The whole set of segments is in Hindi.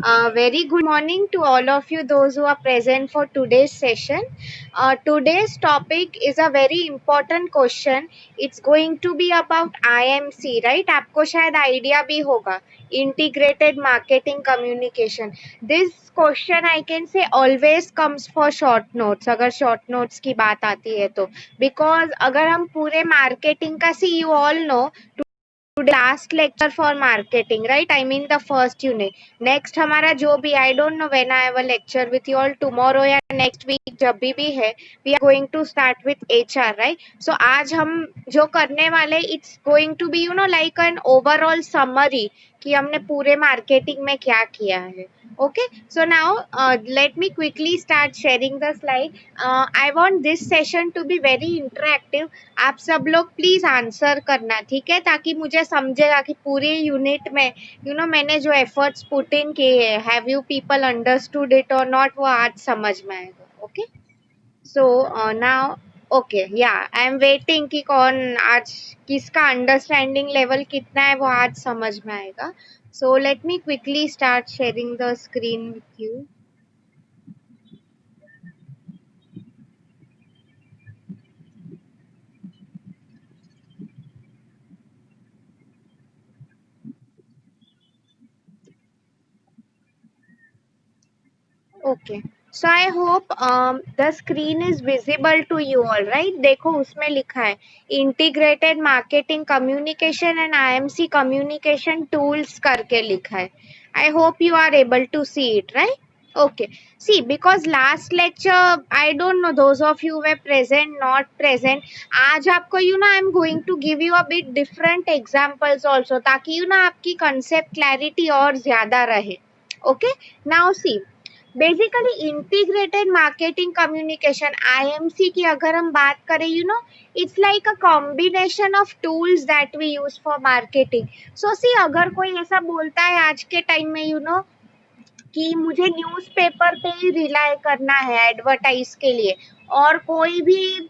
Very good morning to all of you, those who are present for today's session. Today's topic is a very important question. It's going to be about IMC, right? आपको शायद idea भी होगा. Integrated Marketing Communication. This question I can say always comes for short notes. अगर short notes की बात आती है तो, because अगर हम पूरे marketing का see you all know today last lecture for marketing, right? I mean the first unit. Next हमारा जो भी I don't know when I have a lecture with you all tomorrow या next week जब भी है, we are going to start with HR, right? So आज हम जो करने वाले it's going to be like an overall summary कि हमने पूरे marketing में क्या किया है. Okay, so now let me quickly start sharing the slide. I want this session to be very interactive. आप सब लोग प्लीज आंसर करना, ठीक है, ताकि मुझे समझेगा कि पूरे यूनिट में मैंने जो एफर्ट्स पुट इन किए हैं, have you people understood it और नॉट, वो आज समझ में आएगा. ओके, सो नाउ ओके या आई एम वेटिंग कि कौन आज किसका अंडरस्टैंडिंग लेवल कितना है वो आज समझ में आएगा. सो let me quickly start sharing the screen with you. Okay. So I hope the screen is visible to you all, right? देखो उसमें लिखा है Integrated Marketing Communication and IMC Communication Tools करके लिखा है. I hope you are able to see it, right? Okay. See, because last lecture, I don't know those of you were present, not present. आज आपको I'm going to give you a bit different examples also ताकि आपकी concept clarity और ज़्यादा रहे. Okay. Now see. Basically integrated marketing communication IMC की अगर हम बात करें it's like a combination of tools that we use for marketing. So see अगर कोई ऐसा बोलता है आज के टाइम में कि मुझे न्यूज़पेपर पे ही रिलाय करना है एडवर्टाइज के लिए, और कोई भी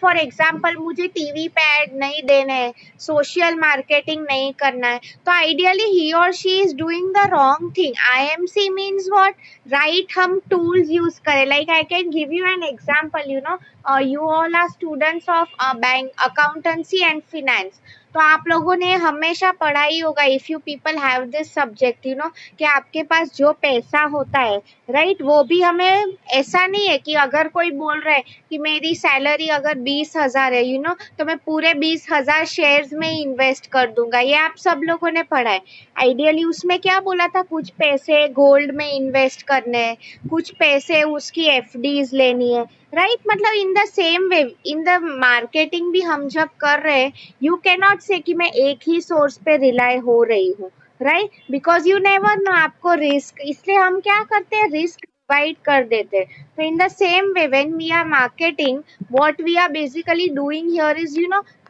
फॉर एग्जांपल मुझे टीवी पे ऐड नहीं देने हैं, सोशल मार्केटिंग नहीं करना है, तो आइडियली ही और she is doing the wrong thing. IMC means what? Right, हम टूल्स यूज करें. Like I can give you an example. You all are students of bank accountancy and finance. तो आप लोगों ने हमेशा पढ़ा ही होगा, if you people have this subject, कि आपके पास जो पैसा होता है, राइट, वो भी हमें ऐसा नहीं है कि अगर कोई बोल रहा है कि मेरी सैलरी अगर 20,000 है, तो मैं पूरे 20,000 शेयर्स में इन्वेस्ट कर दूंगा. ये आप सब लोगों ने पढ़ा है. आइडियली उसमें क्या बोला था, कुछ पैसे गोल्ड में इन्वेस्ट करने हैं, कुछ पैसे उसकी FDs लेनी है, राइट. मतलब इन the same way in the marketing भी हम जब कर रहे हैं, यू कैन नॉट से कि मैं एक ही सोर्स पे रिलाय हो रही हूँ, right, because you never know आपको रिस्क, इसलिए हम क्या करते हैं, रिस्क डिवाइड कर देते हैं. तो in the same way when we are marketing, what we are basically doing here is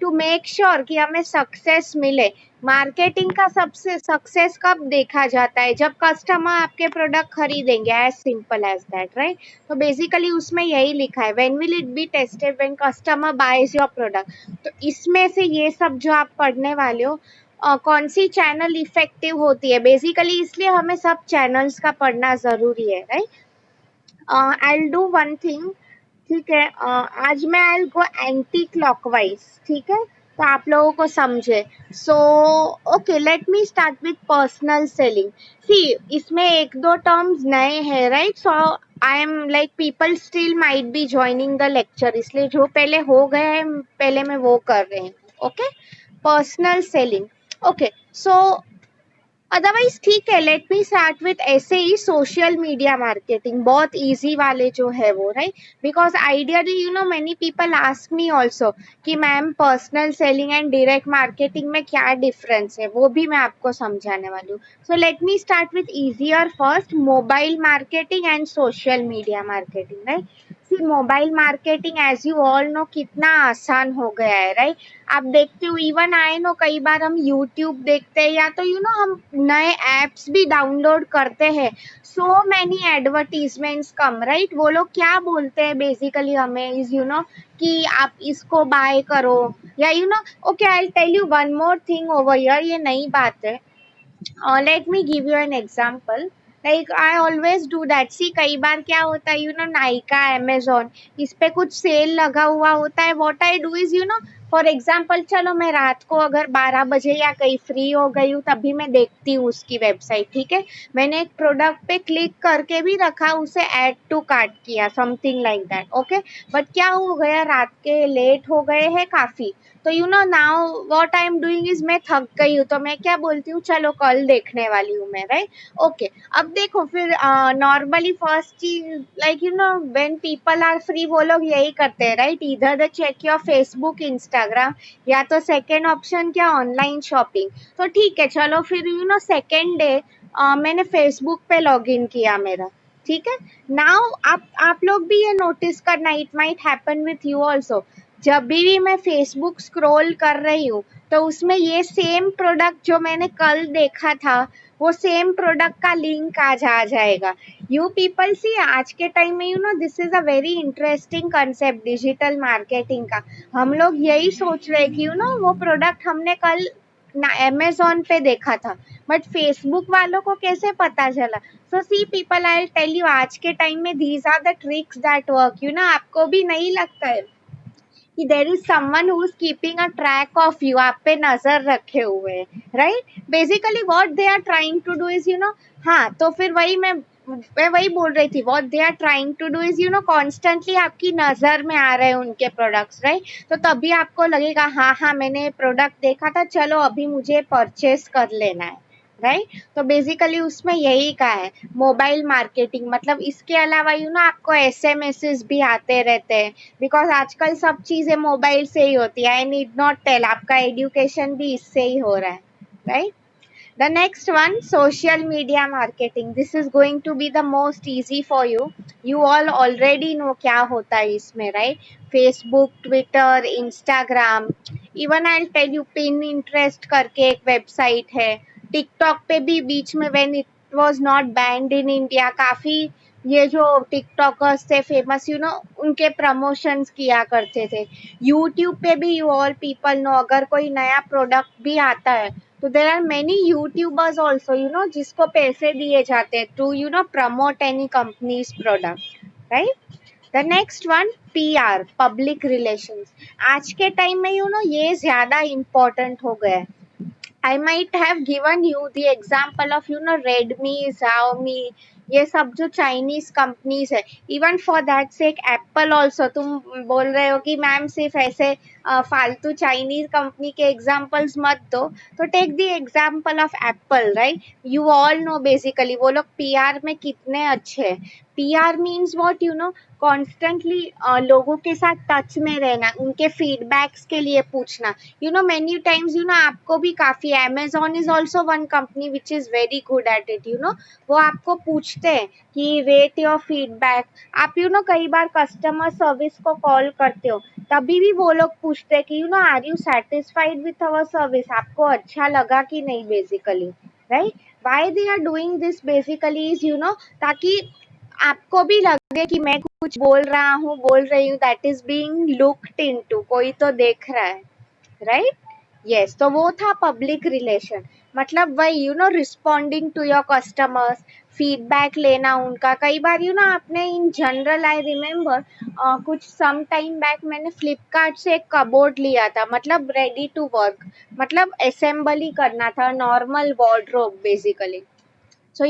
to make sure कि हमें सक्सेस मिले. मार्केटिंग का सबसे सक्सेस कब देखा जाता है, जब कस्टमर आपके प्रोडक्ट खरीदेंगे, as simple as that, right. तो बेसिकली उसमें यही लिखा है, when will it be tested, when customer buys your product. तो इसमें से ये सब जो आप पढ़ने वाले हो, कौन सी चैनल इफेक्टिव होती है, बेसिकली इसलिए हमें सब चैनल्स का पढ़ना जरूरी है, right. I will do one thing, ठीक है. आज मैं I will go anticlockwise, ठीक है, तो आप लोगों को समझे. So okay, let me start with personal selling. See, इसमें एक दो टर्म्स नए हैं, right. So I am like people still might be joining the lecture, इसलिए जो पहले हो गए हैं पहले मैं वो कर रहे हैं. Okay, personal selling. Okay, so otherwise ठीक है, लेट मी स्टार्ट विथ ऐसे ही सोशल मीडिया मार्केटिंग, बहुत इजी वाले जो है वो, right. Because ideally many people ask me also कि ma'am personal selling and direct marketing में क्या डिफरेंस है, वो भी मैं आपको समझाने वाली हूँ. So let me start with easier first, mobile marketing and social media marketing, right. See, mobile marketing as you all know कितना आसान हो गया है, राइट. आप देखते हो, इवन आए नो कई बार हम यूट्यूब देखते हैं या तो हम नए एप्स भी डाउनलोड करते हैं, सो मैनी एडवर्टीजमेंट्स कम, राइट. वो लोग क्या बोलते हैं बेसिकली हमें इज कि आप इसको बाय करो, या okay, I will tell you one more thing over here, ये नई बात है. Let me give you an example. Like I always do that. See कई बार क्या होता है नाइका, अमेजोन, इस पे कुछ सेल लगा हुआ होता है। What I do is for example, चलो मैं रात को अगर 12 बजे या कहीं फ्री हो गई हूँ तभी मैं देखती हूँ उसकी वेबसाइट, ठीक है। मैंने एक प्रोडक्ट पे क्लिक करके भी रखा, उसे ऐड टू कार्ट किया, something like that, okay. But क्या हो गया, रात के लेट हो गए हैं काफी, तो now what I am doing is मैं थक गई हूँ, तो मैं क्या बोलती हूँ, चलो कल देखने वाली हूँ मैं, राइट, ओके। अब देखो फिर नॉर्मली फर्स्ट चीज, like when people are free वो लोग यही करते हैं, राइट, इधर the check your Facebook, Instagram, या तो सेकेंड ऑप्शन क्या, ऑनलाइन शॉपिंग। तो ठीक है, चलो फिर सेकेंड डे मैंने फेसबुक पे लॉग इन किया मेरा, ठीक है। नाउ आप लोग भी ये नोटिस करना, it might happen with you also. जब भी मैं फेसबुक स्क्रॉल कर रही हूँ तो उसमें ये सेम प्रोडक्ट जो मैंने कल देखा था, वो सेम प्रोडक्ट का लिंक आज आ जाएगा। यू पीपल सी, आज के टाइम में this is a very interesting concept digital marketing का। हम लोग यही सोच रहे कि वो प्रोडक्ट हमने कल ना अमेजोन पे देखा था, बट फेसबुक वालों को कैसे पता चला। So see people, I tell you, आज के टाइम में these are the tricks that work, आपको भी नहीं लगता है कि there is someone who is keeping a track of you, आप पे नजर रखे हुए है, right. Basically what they are trying to do is हाँ, तो फिर वही मैं वही बोल रही थी, what they are trying to do is constantly आपकी नजर में आ रहे हैं उनके प्रोडक्ट्स, राइट। तो तभी आपको लगेगा हाँ हाँ मैंने प्रोडक्ट देखा था, चलो अभी मुझे परचेस कर लेना है, राइट। तो बेसिकली उसमें यही का है मोबाइल मार्केटिंग, मतलब इसके अलावा आपको एसएमएस भी आते रहते हैं, बिकॉज आजकल सब चीजें मोबाइल से ही होती है। आई नीड नॉट टेल, आपका एजुकेशन भी इससे ही हो रहा है, right. The next one, social media marketing. This is going to be the most easy for you. You all already know क्या होता है इसमें, right? Facebook, Twitter, Instagram. Even I'll tell you, Pinterest करके एक वेबसाइट है। TikTok पे भी बीच में when it was not banned in India, काफी ये जो टिकटॉकर्स थे फेमस, उनके प्रमोशंस किया करते थे। यूट्यूब पे भी यू ऑल पीपल नो, अगर कोई नया प्रोडक्ट भी आता है तो there are many YouTubers also जिसको पैसे दिए जाते हैं to promote any companies product, right. The next one, PR, public relations. आज के टाइम में ये ज्यादा इम्पोर्टेंट हो गया है। I might have given you the example of Redmi, Xiaomi, ये सब जो चाइनीज कंपनीज है। Even for that sake Apple also, तुम बोल रहे हो कि मैम सिर्फ ऐसे फालतू चाइनीज कंपनी के एग्जाम्पल्स मत दो, तो take the example of Apple, right. You all know basically वो लोग पीआर में कितने अच्छे हैं। पीआर मीन्स व्हाट, कॉन्स्टेंटली लोगों के साथ टच में रहना, उनके फीडबैक्स के लिए पूछना। मेनी टाइम्स आपको भी काफी, Amazon is also one company which is very good at it, वो आपको पूछते हैं कि रेट योर फीडबैक। आप कई बार कस्टमर सर्विस को कॉल करते हो, तभी भी वो लोग पूछते हैं कि are you satisfied with our service, आपको अच्छा लगा कि नहीं, basically, right. Why they are doing this basically is ताकि आपको भी लगे कि मैं कुछ बोल रही हूँ, that is being looked into, कोई तो देख रहा है, राइट। यस, तो वो था पब्लिक रिलेशन, मतलब वही responding to your customers, feedback लेना उनका। कई बार आपने इन जनरल, आई रिमेम्बर कुछ सम टाइम बैक मैंने फ्लिपकार्ट से एक कबोर्ड लिया था, मतलब रेडी टू वर्क, मतलब असेंबल ही करना था, normal wardrobe basically. So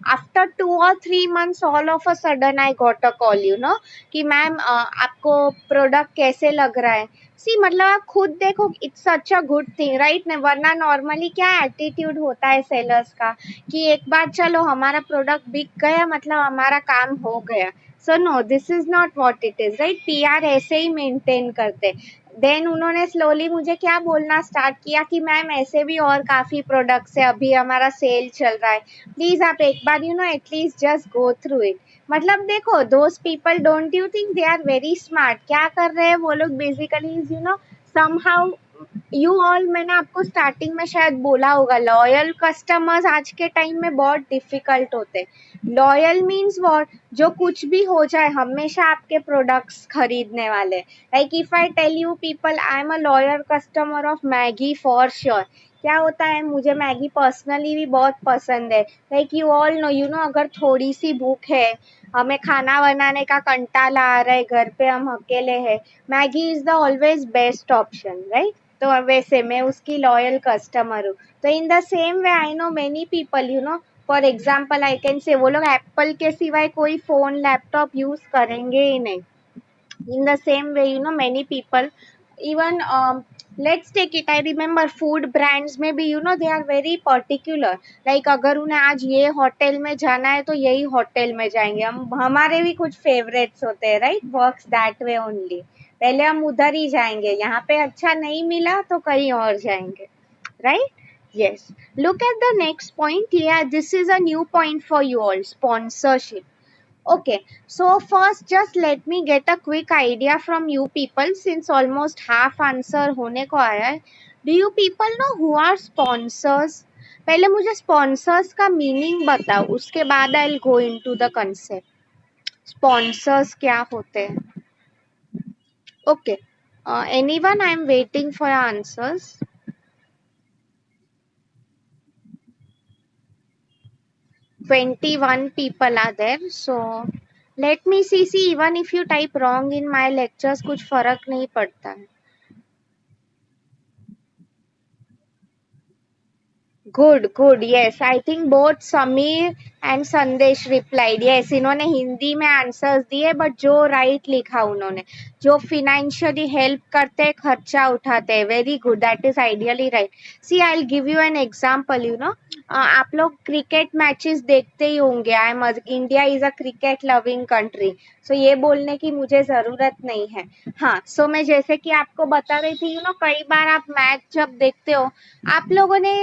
after 2 or 3 months, all of a sudden I got a call, कि मैम आपको प्रोडक्ट कैसे लग रहा है। सी मतलब आप खुद देखो, it's such a good thing, right. वरना नॉर्मली क्या एटीट्यूड होता है सेलर्स का कि एक बार चलो हमारा प्रोडक्ट बिक गया मतलब हमारा काम हो गया। So no, this is not what it is, right. PR ऐसे ही मेंटेन करते। देन उन्होंने स्लोली मुझे क्या बोलना स्टार्ट किया कि मैम ऐसे भी और काफ़ी प्रोडक्ट्स है, अभी हमारा सेल चल रहा है, प्लीज़ आप एक बार at least just go through it. मतलब देखो, those people, don't you think they are very smart, क्या कर रहे हैं वो लोग basically is somehow you all, मैंने आपको स्टार्टिंग में शायद बोला होगा, लॉयल कस्टमर्स आज के टाइम में बहुत डिफिकल्ट होते। लॉयल मीन्स व्हाट, जो कुछ भी हो जाए हमेशा आपके प्रोडक्ट्स खरीदने वाले। Like if I tell you people, I am a loyal customer of Maggi for sure, क्या होता है, मुझे मैगी पर्सनली भी बहुत पसंद है। Like you all no, you know, अगर थोड़ी सी भूख है, हमें खाना बनाने का कंटाला आ रहा है, घर पे हम अकेले हैं, Maggi is the always best option, right? तो वैसे मैं उसकी लॉयल कस्टमर हूँ। तो in the same way I know many people, you know, for example I can से, वो लोग एप्पल के सिवाय कोई फोन लैपटॉप यूज करेंगे ही नहीं। In the same way, you know, many people, even let's take it, I remember food brands में भी, you know, they are very particular. Like अगर उन्हें आज ये होटल में जाना है तो यही होटल में जाएंगे। हम, हमारे भी कुछ फेवरेट्स होते हैं, right? Works that way only. पहले हम उधर ही जाएंगे, यहाँ पे अच्छा नहीं मिला तो कहीं और जाएंगे, right? Yes. Look at the next point. Yeah, this is a new point for you all, sponsorship. Okay, so first just let me get a quick idea from you people, since almost half answer होने को आया है. Do you people know who are sponsors? पहले मुझे sponsors का meaning बताओ, उसके बाद I'll go into the concept. Sponsors क्या होते हैं? Okay, anyone? I'm waiting for your answers. 21 people are there, so let me see, even if you type wrong in my lectures कुछ फर्क नहीं पड़ता है. Good, good. Yes, I think both Sameer and Sandesh replied. Yes, इन्होंने हिंदी में आंसर्स दिए, बट जो राइट लिखा उन्होंने, जो फिनेंशियली हेल्प करते हैं, खर्चा उठाते हैं, very good, that is ideally right. See, I will give you an example, you know, आप लोग क्रिकेट मैचेस देखते ही होंगे. I am, India is a cricket loving country, so ये बोलने की मुझे जरूरत नहीं है. हाँ, सो मैं जैसे कि आपको बता रही थी, यू नो, कई बार आप मैच जब देखते हो, आप लोगों ने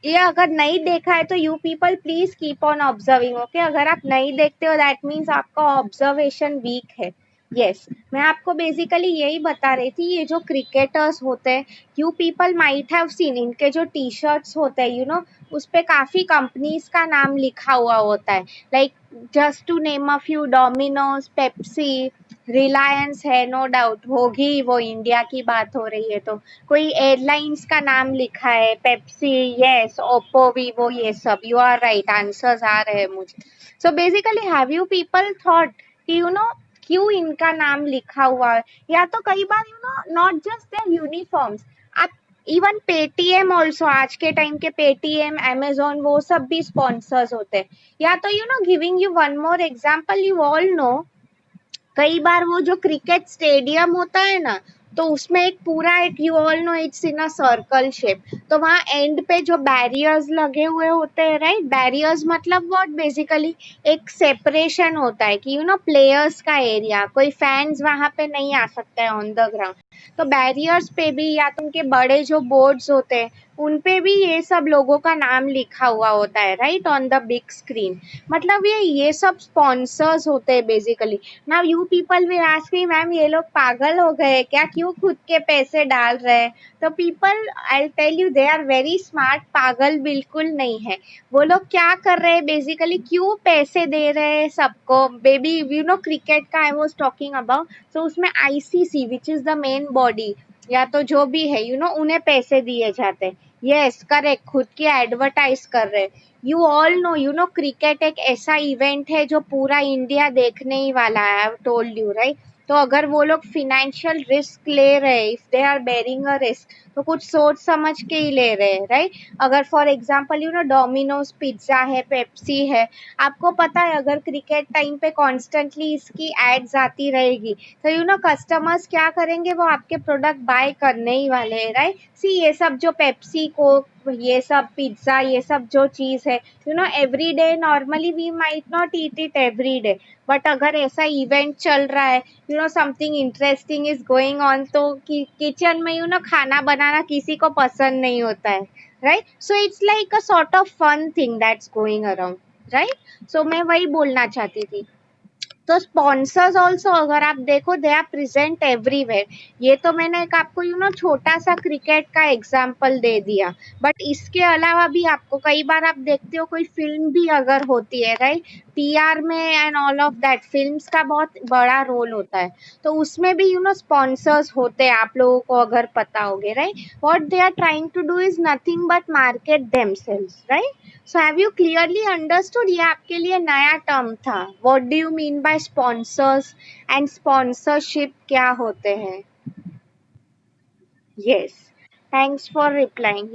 ये अगर नहीं देखा है तो you people please keep on observing. Okay, अगर आप नहीं देखते हो दैट मीन्स आपका ऑब्जर्वेशन वीक है. यस, मैं आपको बेसिकली यही बता रही थी. ये जो क्रिकेटर्स होते हैं, you people might have seen, इनके जो टी शर्ट्स होते हैं, यू नो, उस पे काफी कंपनीज का नाम लिखा हुआ होता है. Like just to name a few, Domino's, Pepsi, Reliance है, नो डाउट होगी, वो इंडिया की बात हो रही है तो. कोई एयरलाइंस का नाम लिखा है, पेप्सी, यस, ओप्पो, वीवो, ये सब. यू आर राइट, आंसर्स आ रहे हैं मुझे. So basically have you people thought कि, यू नो, क्यों इनका नाम लिखा हुआ है? या तो कई बार, you know, not just their uniforms, आप इवन पेटीएम ऑल्सो, आज के टाइम के पेटीएम, अमेजोन, वो सब भी स्पॉन्सर्स होते हैं. या तो, you know, giving you one more example, you all no, कई बार वो जो क्रिकेट स्टेडियम होता है ना, तो उसमें एक पूरा, एक, you all no, it's in a circle shape, तो वहां एंड पे जो बैरियर्स लगे हुए होते हैं, राइट? बैरियर्स मतलब व्हाट, बेसिकली एक सेपरेशन होता है कि, यू नो, प्लेयर्स का एरिया, कोई फैंस वहां पे नहीं आ सकता है ऑन द ग्राउंड. तो बैरियर्स पे भी, या तो उनके बड़े जो बोर्ड्स होते हैं उन पे भी ये सब लोगों का नाम लिखा हुआ होता है, right, on the big screen. मतलब ये सब स्पॉन्सर्स होते हैं basically. Now you people will ask me, ma'am ये लोग पागल हो गए क्या, क्यों खुद के पैसे डाल रहे हैं? तो people, I tell you, they are very smart. पागल बिल्कुल नहीं है. वो लोग क्या कर रहे हैं बेसिकली, क्यों पैसे दे रहे हैं सबको? बेबी, यू नो, क्रिकेट का आई वॉज टॉकिंग अबाउट, तो उसमें ICC, which is the main body, या तो जो भी है, यू नो, उन्हें पैसे दिए जाते हैं. यस, करेक्ट, खुद की एडवर्टाइज कर रहे हैं. You all no, you know, cricket एक ऐसा इवेंट है जो पूरा इंडिया देखने ही वाला है. I told you, right? तो अगर वो लोग फिनेंशियल रिस्क ले रहे हैं, if they are bearing a risk, तो कुछ सोच समझ के ही ले रहे हैं, राइट? अगर for example, you no, Domino's pizza है, पेप्सी है, आपको पता है अगर क्रिकेट टाइम पे कॉन्स्टेंटली इसकी एड्स आती रहेगी, तो, यू नो, कस्टमर्स क्या करेंगे, वो आपके प्रोडक्ट बाय करने ही वाले हैं, राइट? सी, ये सब जो पेप्सी, कोक, ये सब पिज्जा, ये सब जो चीज है, you know, every day normally we might not eat it every day, but अगर ऐसा इवेंट चल रहा है, you know, something interesting is going on, तो किचन में, यू नो, खाना बनाना किसी को पसंद नहीं होता है, right? So it's like a sort of fun thing that's going around, right? So मैं वही बोलना चाहती थी. तो स्पॉन्सर्स ऑल्सो अगर आप देखो दे आर प्रेजेंट एवरीवेयर। ये तो मैंने एक आपको छोटा सा क्रिकेट का एग्जाम्पल दे दिया, बट इसके अलावा भी आपको कई बार आप देखते हो कोई फिल्म भी अगर होती है, राइट, पीआर में and all of that, films का बहुत बड़ा रोल होता है, तो उसमें भी स्पॉन्सर्स होते हैं, आप लोगों को अगर पता होगे, right. What they are trying to do is nothing but market themselves, right. So have you clearly understood? ये आपके लिए नया टर्म था, what do you mean by sponsors and sponsorship क्या होते हैं? Yes, thanks for replying.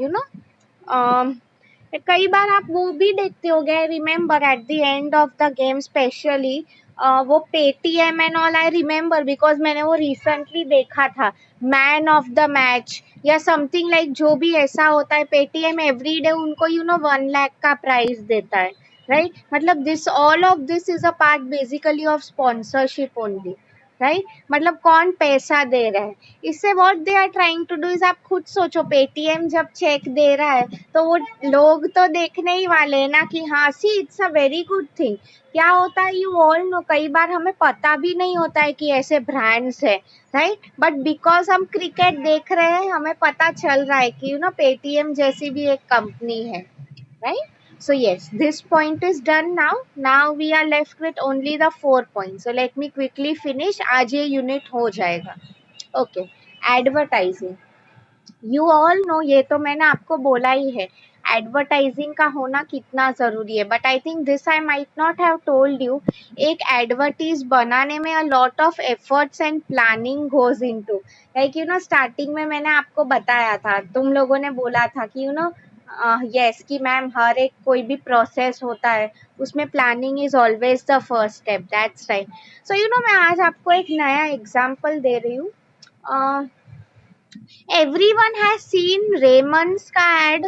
कई बार आप वो भी देखते होगे, remember at the end of the game specially, वो Paytm and all, I remember because मैंने वो रिसेंटली देखा था, मैन ऑफ द मैच या समथिंग लाइक, जो भी ऐसा होता है, पेटीएम एवरी डे उनको 1 लाख का प्राइज देता है, राइट। मतलब this, all of this is a part basically of sponsorship only, right. मतलब कौन पैसा दे रहा है, इससे what they are trying to do is, आप खुद सोचो, पेटीएम जब चेक दे रहा है तो वो लोग तो देखने ही वाले हैं ना कि हाँ, see it's a very good thing. क्या होता है, यू ऑल नो, कई बार हमें पता भी नहीं होता है कि ऐसे ब्रांड्स है, राइट, बट बिकॉज हम क्रिकेट देख रहे हैं हमें पता चल रहा है कि पेटीएम जैसी भी एक कंपनी है, right? So yes, this point is done now. Now we are left with only the 4 points. So let me quickly finish. आज ये unit हो जाएगा. Okay. Advertising. You all know, ये तो मैंने आपको बोला ही है, एडवर्टाइजिंग का होना कितना जरूरी है, but I think this I might not have told you. एक एडवर्टीज बनाने में a lot of efforts and planning goes into, like starting में मैंने आपको बताया था, तुम लोगों ने बोला था कि यस कि मैम हर एक कोई भी प्रोसेस होता है उसमें planning is always the first step, that's right. So मैं आज आपको एक नया एग्जांपल दे रही हूँ। एवरीवन हैज सीन रेमंड्स का एड,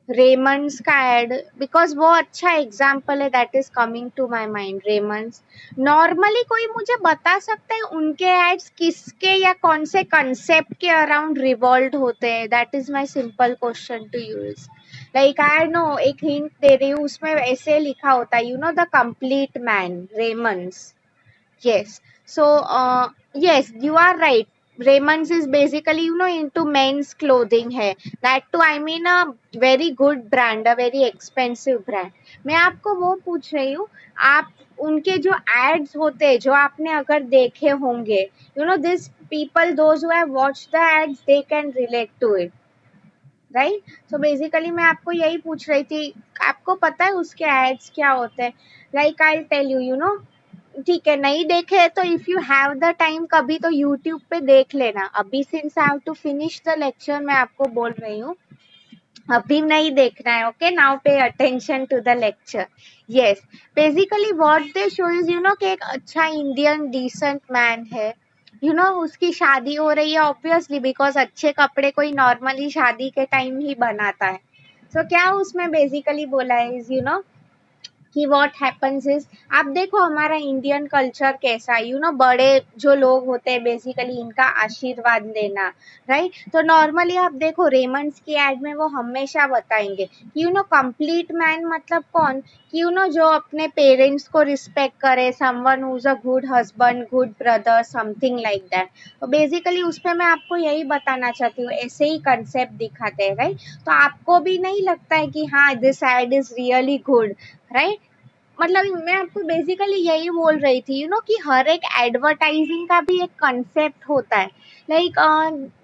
रेमंड्स का एड, बिकॉज वो अच्छा एग्जाम्पल है, that is coming to my mind, Raymond's. Normally कोई मुझे बता सकता है उनके एड्स किसके या कौन से कंसेप्ट के अराउंड रिवॉल्व होते हैं? That is my simple question to you. Like I know, एक हिंट दे रही हूँ, उसमें ऐसे लिखा होता है, the complete man, Raymond's. Yes. So, yes, you are right. Raymond's is basically, into men's clothing है. That too, I mean a very good brand, a very expensive brand. मैं आपको वो पूछ रही हूँ, आप उनके जो ads होते हैं, जो आपने अगर देखे होंगे, this people, those who have watched the ads, they can relate to it. Right. So basically मैं आपको यही पूछ रही थी, आपको पता है उसके एड्स क्या होते हैं? लाइक आई टेल यू, ठीक है, नहीं देखे तो if you have the time कभी तो यूट्यूब पे देख लेना। अभी since I have to finish the lecture मैं आपको बोल रही हूँ, अभी नहीं देखना है। Okay, now pay attention to the lecture. Yes, basically what they show is, कि एक अच्छा इंडियन डिसेंट मैन है, उसकी शादी हो रही है ऑब्वियसली, बिकॉज अच्छे कपड़े कोई नॉर्मली शादी के टाइम ही बनाता है। सो क्या उसमें बेसिकली बोला है इज, कि व्हाट हैपन्स इज, आप देखो हमारा इंडियन कल्चर कैसा है, बड़े जो लोग होते हैं बेसिकली इनका आशीर्वाद लेना, राइट। तो नॉर्मली आप देखो रेमंड्स की एड में वो हमेशा बताएंगे कि कंप्लीट मैन मतलब कौन, कि जो अपने पेरेंट्स को रिस्पेक्ट करे, someone who is a good husband, good brother, something like that. तो बेसिकली उस पर मैं आपको यही बताना चाहती हूँ, ऐसे ही कंसेप्ट दिखाते हैं, राइट। तो आपको भी नहीं लगता है कि हाँ, this ad is really good, right. मतलब मैं आपको बेसिकली यही बोल रही थी, कि हर एक एडवर्टाइजिंग का भी एक कंसेप्ट होता है। Like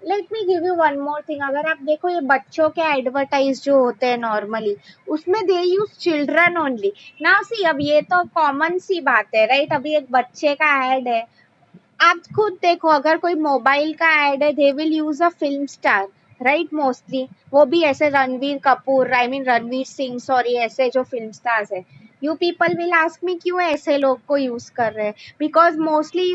late me give you one more thing, अगर आप देखो ये बच्चों के एडवर्टाइज जो होते हैं नॉर्मली, उसमें दे यूज चिल्ड्रन ओनली। ना सी, अब ये तो कॉमन सी बात है, राइट। अभी एक बच्चे का एड है, आप खुद देखो, अगर कोई मोबाइल का एड है, they will use a film star, right, mostly वो भी ऐसे Ranveer Kapoor, I mean Ranveer Singh, sorry, ऐसे जो फिल्म स्टार्स है। You people will ask me क्यों ऐसे लोग को यूज कर रहे हैं, बिकॉज मोस्टली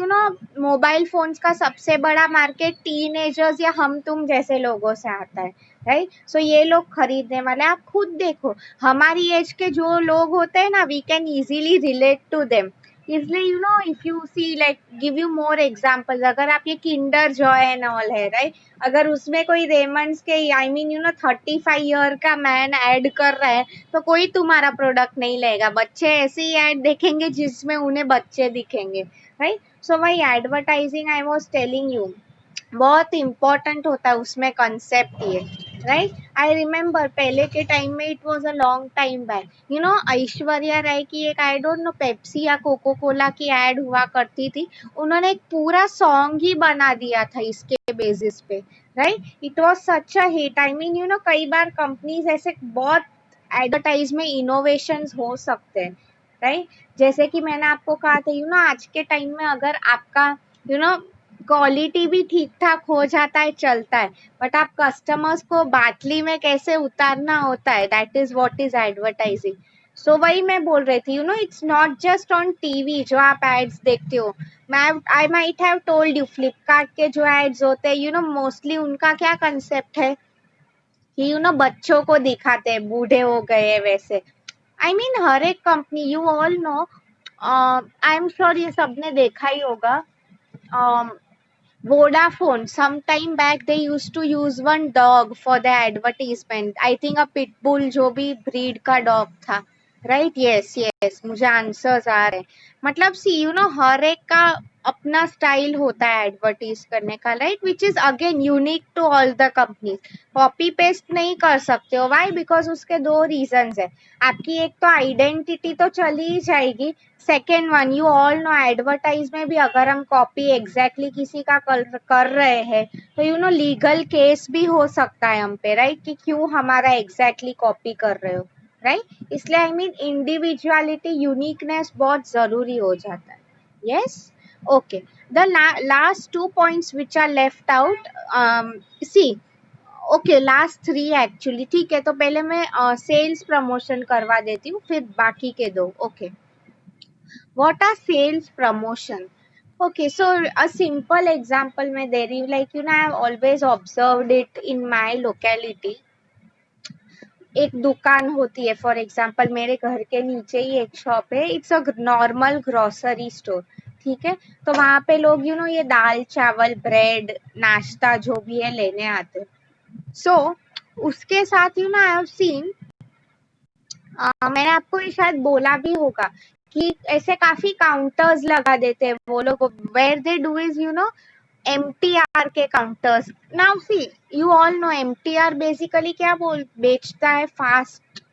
मोबाइल फोन्स का सबसे बड़ा मार्केट टीनेजर्स या हम तुम जैसे लोगों से आता है, राइट। सो ये लोग खरीदने वाले, आप खुद देखो हमारी एज के जो लोग होते हैं ना, we can easily relate to them. इसलिए if you see like give you more examples, अगर आप ये किंडर जॉय एंड ऑल है राइट, अगर उसमें कोई रेमंड्स के आई मीन 35 ईयर का मैन ऐड कर रहा है तो कोई तुम्हारा प्रोडक्ट नहीं लेगा, बच्चे ऐसे ही ऐड देखेंगे जिसमें उन्हें बच्चे दिखेंगे राइट। सो वही advertising I was telling you बहुत इम्पोर्टेंट होता है उसमें कंसेप्ट ये राइट। आई रिमेम्बर पहले के टाइम में it was a long time back Aishwarya Rai की एक आई डोंट नो पेप्सी या कोको कोला की एड हुआ करती थी, उन्होंने एक पूरा सॉन्ग ही बना दिया था इसके बेसिस पे right. It was such a hit I mean कई बार कंपनीज ऐसे बहुत एडवर्टाइज में इनोवेशंस हो सकते हैं राइट। जैसे कि मैंने आपको कहा था आज के टाइम में अगर आपका यू नो क्वालिटी भी ठीक ठाक हो जाता है चलता है, बट आप कस्टमर्स को बाटली में कैसे उतारना होता है, that is what is advertising. So वही मैं बोल रही थी it's not just on TV जो आप एड्स देखते हो। मैं I might have told you Flipkart के जो एड्स होते हैं मोस्टली उनका क्या कंसेप्ट है कि बच्चों को दिखाते हैं, बूढ़े हो गए हैं वैसे। आई मीन हर एक company you all no, I am sure ये सबने देखा ही होगा, Vodafone, some time back they used to use one dog for the advertisement. I think a pit bull जो भी breed का dog था, right? Yes, yes, मुझे आंसर्स आ रहे हैं। मतलब सी हर एक का अपना स्टाइल होता है एडवर्टीज करने का right, which is again unique to all the companies. Copy paste नहीं कर सकते हो, वाई? बिकॉज उसके दो रीजंस है। आपकी एक तो आइडेंटिटी तो चली ही जाएगी, second one you all no advertise में भी अगर हम कॉपी एग्जैक्टली किसी का कर रहे हैं तो लीगल केस भी हो सकता है हम पे राइट, कि क्यों हमारा एग्जैक्टली कॉपी कर रहे हो राइट। इसलिए आई मीन इंडिविजुअलिटी यूनिकनेस बहुत जरूरी हो जाता है। Yes, okay. The last 2 points which are left out, see okay last 3 actually, ठीक है। तो पहले मैं सेल्स प्रमोशन करवा देती हूँ फिर बाकी के दो। Okay, what are sales promotion? Okay, so a simple example मैं दे रही हूँ, like I have always observed it in my locality. एक दुकान होती है, फॉर एग्जाम्पल मेरे घर के नीचे ही एक शॉप है, it's a normal grocery store, ठीक है। तो वहां पे लोग ये दाल चावल ब्रेड नाश्ता जो भी है लेने आते हैं। सो उसके साथ आई हैव सीन, मैंने आपको ये शायद बोला भी होगा कि ऐसे काफी काउंटर्स लगा देते हैं वो लोग, where they do is MTR के counters. Now see you all know MTR basically क्या बेचता है, फास्ट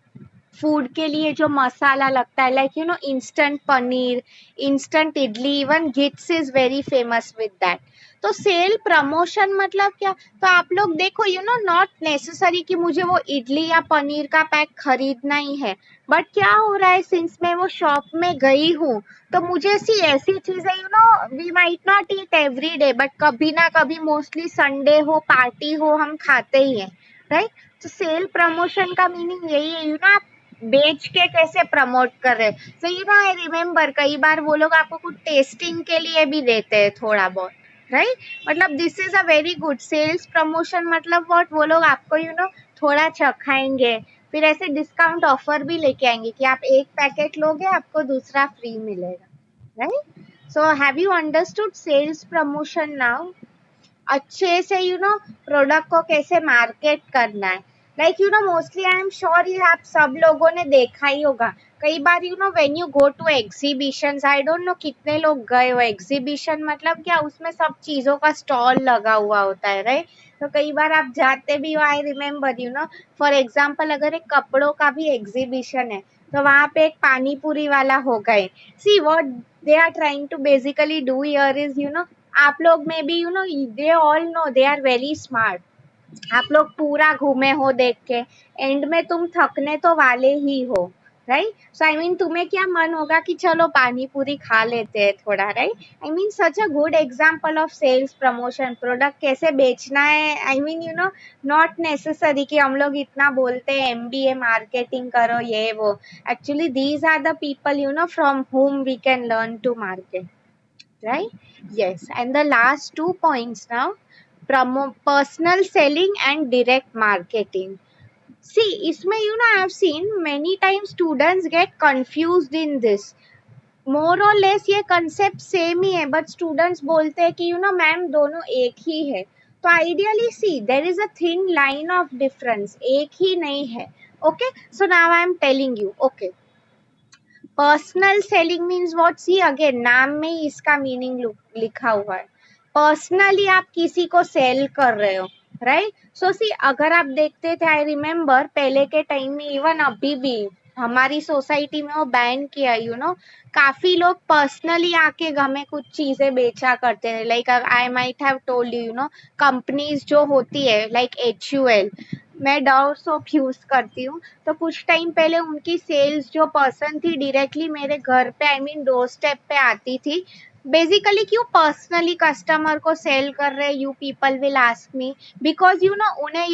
फूड के लिए जो मसाला लगता है, like instant paneer, instant idli, even Gits is very famous with that. तो सेल प्रमोशन मतलब क्या? तो आप लोग देखो नॉट नेसेसरी कि मुझे वो इडली या पनीर का पैक खरीदना ही है, बट क्या हो रहा है, सिंस मैं वो शॉप में गई हूँ तो मुझे ऐसी चीजें we might not eat every day, but कभी ना कभी मोस्टली संडे हो पार्टी हो हम खाते ही हैं राइट। तो सेल प्रमोशन का मीनिंग यही है आप बेच के कैसे प्रमोट कर रहे हैं। सो आई रिमेम्बर कई बार वो लोग आपको कुछ टेस्टिंग के लिए भी देते हैं थोड़ा बहुत राइट। मतलब this is a very good sales promotion. मतलब व्हाट, वो लोग आपको थोड़ा चखाएंगे, फिर ऐसे डिस्काउंट ऑफर भी लेके आएंगे कि आप एक पैकेट लोगे आपको दूसरा फ्री मिलेगा right. So have you understood sales promotion now? अच्छे से प्रोडक्ट को कैसे मार्केट करना है, like mostly I am sure ये आप सब लोगों ने देखा ही होगा। कई बार when you go to exhibitions, I don't know कितने लोग गए हो एग्जीबिशन, मतलब क्या उसमें सब चीजों का स्टॉल लगा हुआ होता है राइट। तो कई बार आप जाते भी हो, आई रिमेम्बर फॉर एग्जाम्पल अगर एक कपड़ों का भी एग्जीबिशन है तो वहां पे एक पानी पूरी वाला हो गए। See what they are trying to basically do here is आप लोग में भी they all know they are very smart, आप लोग पूरा घूमे हो देख के, एंड में तुम थकने तो वाले ही हो राइट। सो आई मीन तुम्हें क्या मन होगा कि चलो पानी पूरी खा लेते हैं थोड़ा right. I mean such a good example of sales promotion, product कैसे बेचना है। आई मीन नॉट नेसेसरी कि हम लोग इतना बोलते हैं एमबीए मार्केटिंग करो ये वो, actually these are the people from whom we can learn to market, right? Yes, and the last 2 points now, personal selling and direct marketing. See, isme I have seen many times students get confused in this. मोर और लेस ये कंसेप्ट सेम ही है, बट स्टूडेंट्स बोलते हैं कि मैम दोनों एक ही है। तो ideally see there is a thin line of difference, एक ही नहीं है। Okay, so now I am telling you. Okay, personal selling means what, see again नाम में ही इसका मीनिंग लिखा हुआ है। पर्सनली आप किसी को सेल कर रहे हो, राइट। सो सी अगर आप देखते थे, आई रिमेम्बर पहले के टाइम में, इवन अभी भी हमारी सोसाइटी में वो बैन किया, काफी लोग पर्सनली आके हमें कुछ चीजें बेचा करते हैं। Like I might have told companies जो होती है लाइक HUL, मैं डव सोप यूज करती हूँ। तो कुछ टाइम पहले उनकी सेल्स जो पर्सन थी डायरेक्टली मेरे घर पे, आई मीन डोर स्टेप पे आती थी। बेसिकली क्यों पर्सनली कस्टमर को सेल कर रहे, you people will ask me, because उन्हें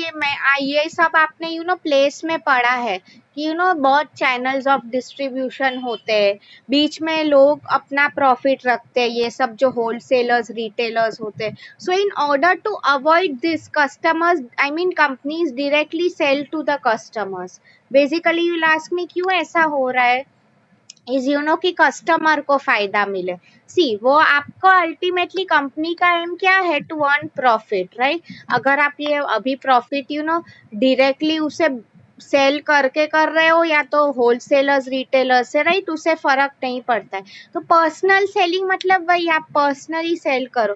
ये सब आपने प्लेस में पढ़ा है कि बहुत चैनल्स ऑफ डिस्ट्रीब्यूशन होते हैं, बीच में लोग अपना प्रॉफिट रखते हैं, ये सब जो होलसेलर्स रिटेलर्स होते हैं। So in order to avoid this, customers, I mean companies directly sell to the customers. Basically you'll ask me क्यों ऐसा हो रहा है, इज कि कस्टमर को फायदा मिले। सी वो आपको अल्टीमेटली कंपनी का एम क्या है, टू अर्न प्रॉफिट, राइट। अगर आप ये अभी प्रॉफिट डायरेक्टली उसे सेल करके कर रहे हो या तो होलसेलर्स रिटेलर्स से, राइट, उसे फर्क नहीं पड़ता है। तो पर्सनल सेलिंग मतलब वही, आप पर्सनली सेल करो।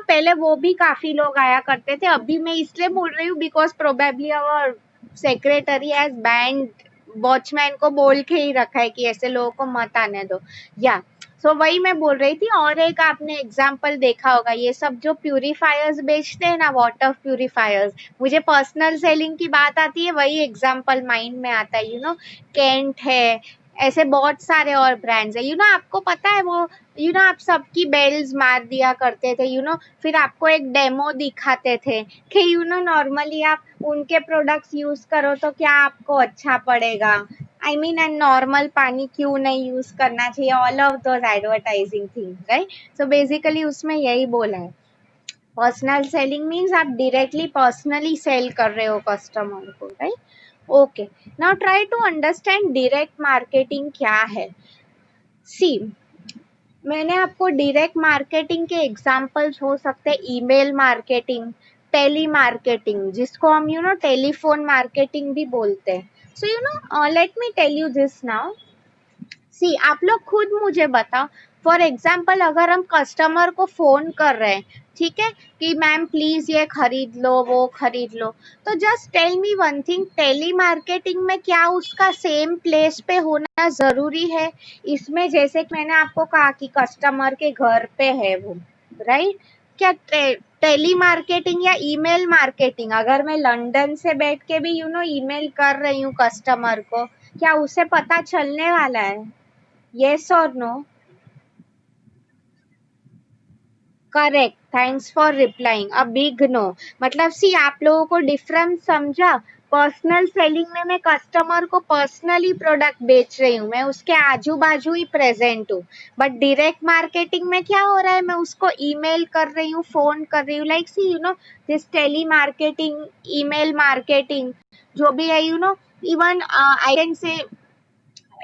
पहले वो भी काफी लोग आया करते थे, अभी मैं इसलिए बोल रही हूँ because probably our secretary has banned, watchman को बोल के ही रखा है कि ऐसे लोगों को मत आने दो, या सो वही मैं बोल रही थी। और एक आपने एग्जाम्पल देखा होगा, ये सब जो प्यूरिफायर्स बेचते हैं ना, वाटर प्यूरिफायर्स, मुझे पर्सनल सेलिंग की बात आती है, वही एग्जाम्पल माइंड में आता है। केंट है, ऐसे बहुत सारे और ब्रांड्स है। आपको पता है वो, आप सबकी बेल्स मार दिया करते थे, फिर आपको एक डेमो दिखाते थे कि नॉर्मली आप उनके प्रोडक्ट्स यूज करो तो क्या आपको अच्छा पड़ेगा, आई मीन एंड नॉर्मल पानी क्यों नहीं यूज करना चाहिए, all of those advertising things, right. So basically उसमें यही बोला है, पर्सनल सेलिंग मीन्स आप डायरेक्टली पर्सनली सेल कर रहे हो कस्टमर को, right. Okay, now try to understand direct marketing क्या है। सी मैंने आपको डायरेक्ट मार्केटिंग के एग्जांपल्स हो सकते हैं, ईमेल मार्केटिंग, टेली मार्केटिंग, जिसको हम टेलीफोन मार्केटिंग भी बोलते हैं। So let me tell you this now. See आप लोग खुद मुझे बताओ, फॉर एग्जाम्पल अगर हम कस्टमर को फोन कर रहे हैं, ठीक है, कि मैम प्लीज ये खरीद लो वो खरीद लो, तो just tell me one thing, tele marketing में क्या उसका सेम प्लेस पे होना जरूरी है? इसमें जैसे कि मैंने आपको कहा कि कस्टमर के घर पे है वो, राइट। क्या टेली मार्केटिंग या ईमेल मार्केटिंग, अगर मैं लंदन से बैठ के भी ईमेल कर रही हूँ कस्टमर को, क्या उसे पता चलने वाला है? Yes or no? Correct, thanks for replying, a big no. मतलब सी आप लोगों को डिफरेंस समझा? पर्सनल सेलिंग में मैं कस्टमर को पर्सनली प्रोडक्ट बेच रही हूँ, मैं उसके आजू बाजू ही प्रेजेंट हूँ। बट डायरेक्ट मार्केटिंग में क्या हो रहा है, मैं उसको ईमेल कर रही हूँ, फोन कर रही हूँ, like see this telemarketing, email marketing, जो भी है even I can say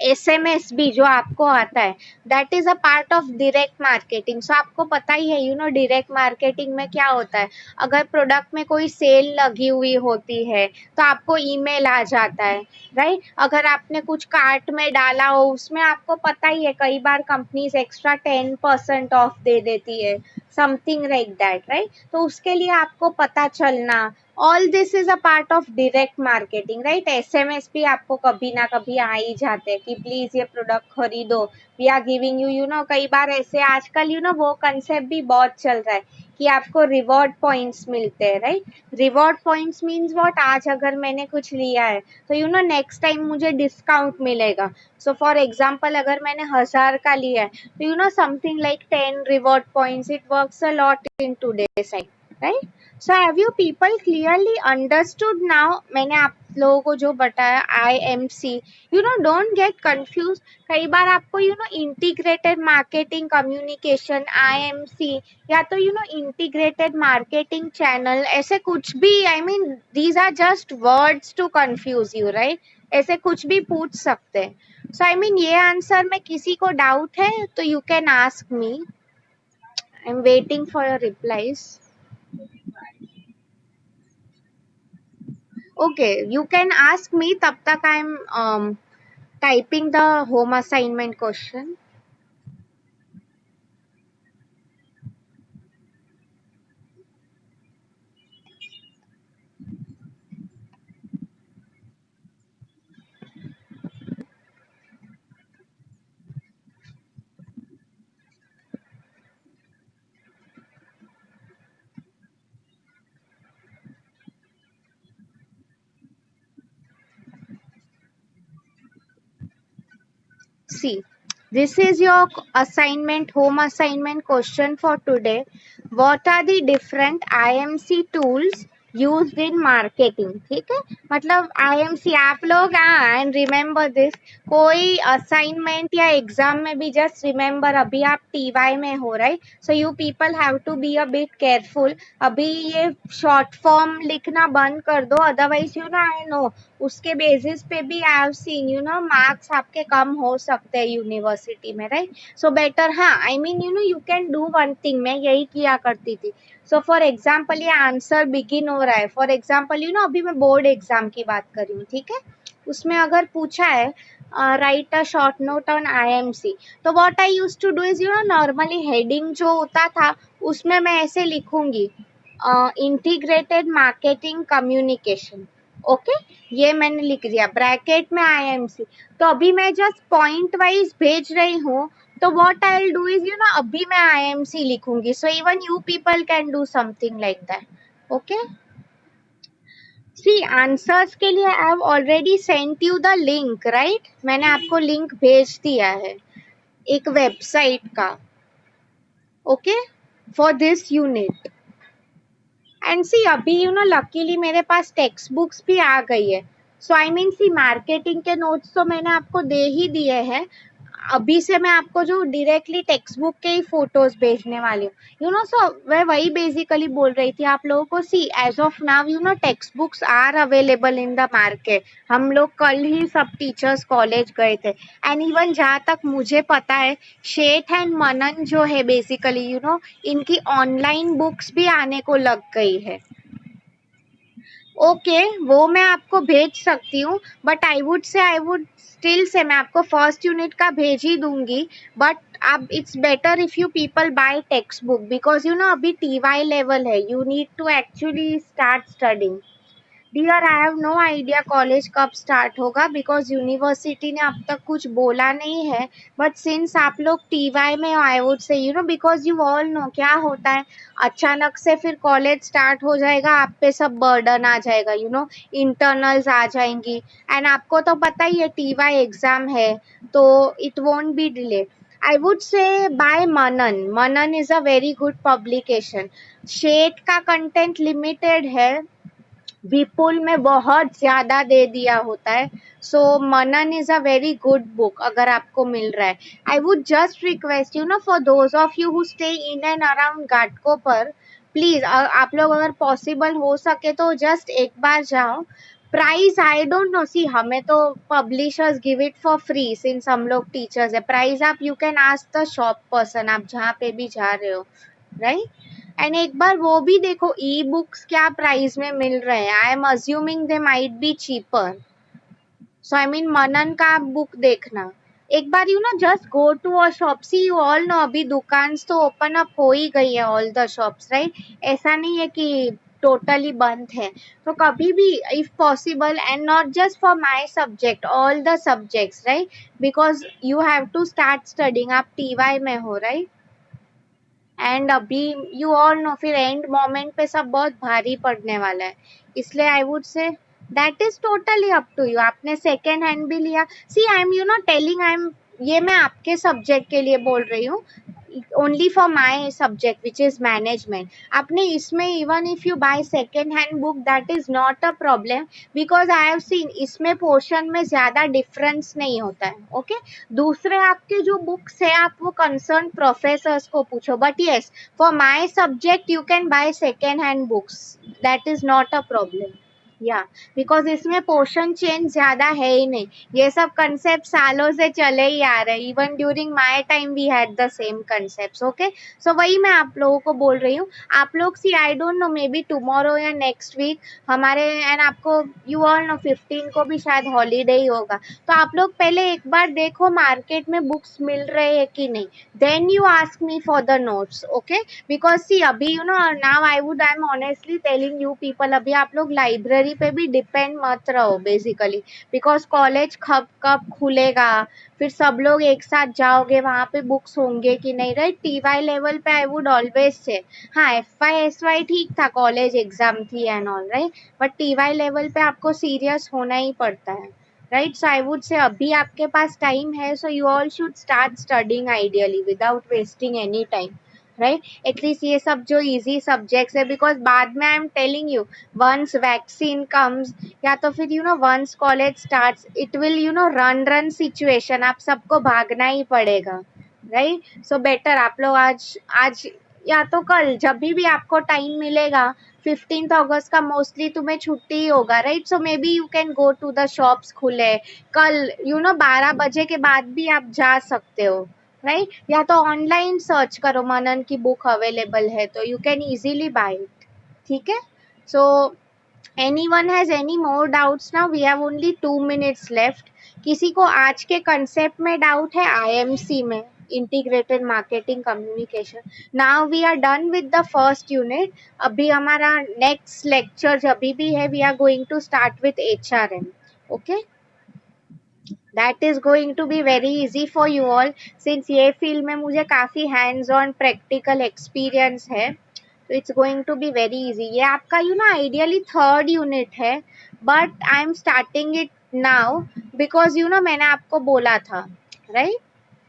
SMS भी जो आपको आता है, that is a part of direct marketing. So आपको पता ही है डायरेक्ट मार्केटिंग में क्या होता है, अगर प्रोडक्ट में कोई सेल लगी हुई होती है तो आपको ईमेल आ जाता है, राइट। अगर आपने कुछ कार्ट में डाला हो, उसमें आपको पता ही है कई बार कंपनीज एक्स्ट्रा 10% ऑफ दे देती है, समथिंग लाइक दैट, राइट। तो उसके लिए आपको पता चलना, all this is a part of direct marketing, right. SMS भी आपको कभी ना कभी आ ही जाते हैं कि प्लीज ये प्रोडक्ट खरीदो, वी आर गिविंग यू कई बार ऐसे आजकल वो कंसेप्ट भी बहुत चल रहा है कि आपको रिवॉर्ड पॉइंट्स मिलते हैं, right. Reward points means what, आज अगर मैंने कुछ लिया है तो नेक्स्ट टाइम मुझे डिस्काउंट मिलेगा। सो फॉर एग्जाम्पल अगर मैंने 1000 का लिया है तो something like 10 reward points, it works a lot in today's time, right. So have you people clearly understood now? मैंने आप लोगों को जो बताया IMC, डोंट गेट कंफ्यूज। कई बार आपको इंटीग्रेटेड मार्केटिंग कम्युनिकेशन IMC, या तो इंटीग्रेटेड मार्केटिंग चैनल, ऐसे कुछ भी, I mean these are just words to confuse you, right. ऐसे कुछ भी पूछ सकते हैं। सो आई मीन ये आंसर में किसी को डाउट है तो you can ask me, I am waiting for your replies. Okay, you can ask me, तब तक I am typing the home assignment question. See, this is your assignment, home assignment question for today. What are the different IMC tools used in marketing? ठीक है, मतलब IMC आप लोग एंड रिमेम्बर दिस, कोई असाइनमेंट या एग्जाम में भी जस्ट रिमेम्बर, अभी आप TY में हो, right? So you people have to be a bit careful. अभी ये शॉर्ट फॉर्म लिखना बंद कर दो, otherwise you know I know उसके बेसिस पे भी I have seen you know marks आपके कम हो सकते हैं यूनिवर्सिटी में, राइट? सो बेटर, हाँ, I mean you know you can do one thing, मैं यही किया करती थी. सो फॉर एग्जाम्पल ये आंसर बिगिन हो रहा है, फॉर एग्जाम्पल यू नो अभी मैं बोर्ड एग्जाम की बात कर रही हूँ, ठीक है? उसमें अगर पूछा है right a short note on IMC, तो what I used to do is you know normally heading जो होता था उसमें मैं ऐसे लिखूंगी, इंटीग्रेटेड मार्केटिंग कम्युनिकेशन. ओके, ये मैंने लिख दिया ब्रैकेट में IMC. तो अभी मैं जस्ट पॉइंट वाइज भेज रही हूँ, तो what I will do is you know अभी मैं IMC लिखूंगी. So even you people can do something like that. Okay, see answers के लिए I have already sent you the link, right? मैंने आपको लिंक भेज दिया है एक वेबसाइट का. ओके, for this unit. And see अभी यू नो लकीली मेरे पास टेक्स्ट बुक्स भी आ गई है. सो आई मीन सी मार्केटिंग के नोट्स तो मैंने आपको दे ही दिए हैं. अभी से मैं आपको जो डायरेक्टली टेक्स्ट बुक के ही फोटोज भेजने वाली हूँ, यू नो. सो मैं वही बेसिकली बोल रही थी आप लोगों को. See as of now you know textbooks are available in the market. हम लोग कल ही सब टीचर्स कॉलेज गए थे, एंड इवन जहाँ तक मुझे पता है शेठ एंड मनन जो है बेसिकली यू नो इनकी ऑनलाइन बुक्स भी आने को लग गई है. ओके, वो मैं आपको भेज सकती हूँ, but I would still say मैं आपको फर्स्ट यूनिट का भेज ही दूंगी. बट अब it's better if you people buy text book, because you know अभी TY लेवल है, you need to actually start studying. Dear, I have no idea college कब स्टार्ट होगा, बिकॉज यूनिवर्सिटी ने अब तक कुछ बोला नहीं है. बट सिंस आप लोग TY में हो, आई वुड से you know because you all no क्या होता है, अचानक से फिर कॉलेज स्टार्ट हो जाएगा, आप पे सब बर्डन आ जाएगा, यू नो इंटरनल्स आ जाएंगी. एंड आपको तो पता ही है TY एग्जाम है, तो it won't be delay. I would say by Manan. Manan is a very good publication. शेट का कंटेंट लिमिटेड है, विपुल में बहुत ज्यादा दे दिया होता है. So Manan is a very good book अगर आपको मिल रहा है. I would just request you know for those of you who stay in and around Ghatkopar पर, प्लीज आप लोग अगर पॉसिबल हो सके तो जस्ट एक बार जाओ. प्राइस आई डोंट नो, सी हमें तो publishers give it for free since हम लोग टीचर्स है. प्राइस आप you can ask the shop person, आप जहाँ पे भी जा रहे हो, राइट? एंड एक बार वो भी देखो ई बुक्स क्या प्राइस में मिल रहे हैं. I am assuming they might be cheaper. So I mean Manan का आप बुक देखना एक बार, you know just go to a shop. See you all know अभी दुकान तो ओपन अप हो ही गई है ऑल द शॉप्स, राइट? ऐसा नहीं है कि टोटली बंद है. तो कभी भी if possible, and not just for my subject, all the subjects, right? Because you have to start studying, आप TY में हो, राइट? एंड अभी यू ऑल नो फिर एंड मोमेंट पे सब बहुत भारी पड़ने वाला है. इसलिए I would say that is totally up to you. आपने सेकेंड हैंड भी लिया, see I am you know telling, I am, ये मैं आपके सब्जेक्ट के लिए बोल रही हूँ, only for my subject which is management. आपने इसमें even if you buy second hand book that is not a problem, because I have seen इसमें पोर्शन में ज्यादा डिफरेंस नहीं होता है. ओके, दूसरे आपके जो बुक्स है आप वो कंसर्न प्रोफेसर्स को पूछो. But yes, for my subject you can by second hand books, that is not a problem. या बिकॉज इसमें पोर्शन चेंज ज्यादा है ही नहीं, ये सब कंसेप्ट सालों से चले ही आ रहे हैं, even during my time we had the same concept. Okay, so वही मैं आप लोगों को बोल रही हूँ। आप लोग see I don't know maybe tomorrow या नेक्स्ट वीक हमारे एंड आपको यू ऑल नो 15 को भी शायद हॉलीडे ही होगा, तो आप लोग पहले एक बार देखो मार्केट में बुक्स मिल रहे हैं कि नहीं, then you ask me for the notes. Okay, because see अभी you know now I am honestly telling you people, अभी आप लोग लाइब्रेरी पे भी डिपेंड मत रहो बेसिकली, बिकॉज कॉलेज कब कब खुलेगा, फिर सब लोग एक साथ जाओगे वहां पे बुक्स होंगे कि नहीं, राइट। टीवाई लेवल पे आई वुड ऑलवेज से, हाँ एफ वाई एस वाई ठीक था, कॉलेज एग्जाम थी and all right, but TY level पे आपको सीरियस होना ही पड़ता है, राइट। सो आई वुड से अभी आपके पास टाइम है, so you all should start studying ideally without wasting any time, right. At least ये सब जो इजी सब्जेक्ट्स है, बिकॉज बाद में I am telling you once vaccine comes या तो फिर you know once college starts it will you know run situation, आप सबको भागना ही पड़ेगा, राइट। सो बेटर आप लोग आज आज या तो कल जब भी आपको टाइम मिलेगा, 15 अगस्त का मोस्टली तुम्हें छुट्टी ही होगा, right. So may be you can go to the shops खुले कल, यू नो 12 बजे के बाद भी आप जा सकते हो, राइट। या तो ऑनलाइन सर्च करो मनन की बुक अवेलेबल है तो you can easily buy it, ठीक है। सो anyone has any more doubts now, we have only 2 minutes left। किसी को आज के कंसेप्ट में डाउट है आईएमसी में, integrated marketing communication. Now we are done with the first unit, अभी हमारा नेक्स्ट लेक्चर जब भी है we are going to start with HRM. Okay, that is going to be very easy for you all, since ये फील्ड में मुझे काफी हैंड्स ऑन प्रैक्टिकल एक्सपीरियंस है, तो it's going to be very easy. ये आपका you know ideally third unit है, but I am starting it now because you no मैंने आपको बोला था, राइट,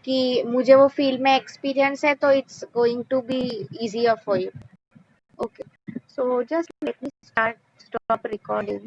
कि मुझे वो फील्ड में एक्सपीरियंस है, तो it's going to be easier for you. Okay, so just let me start, stop recording.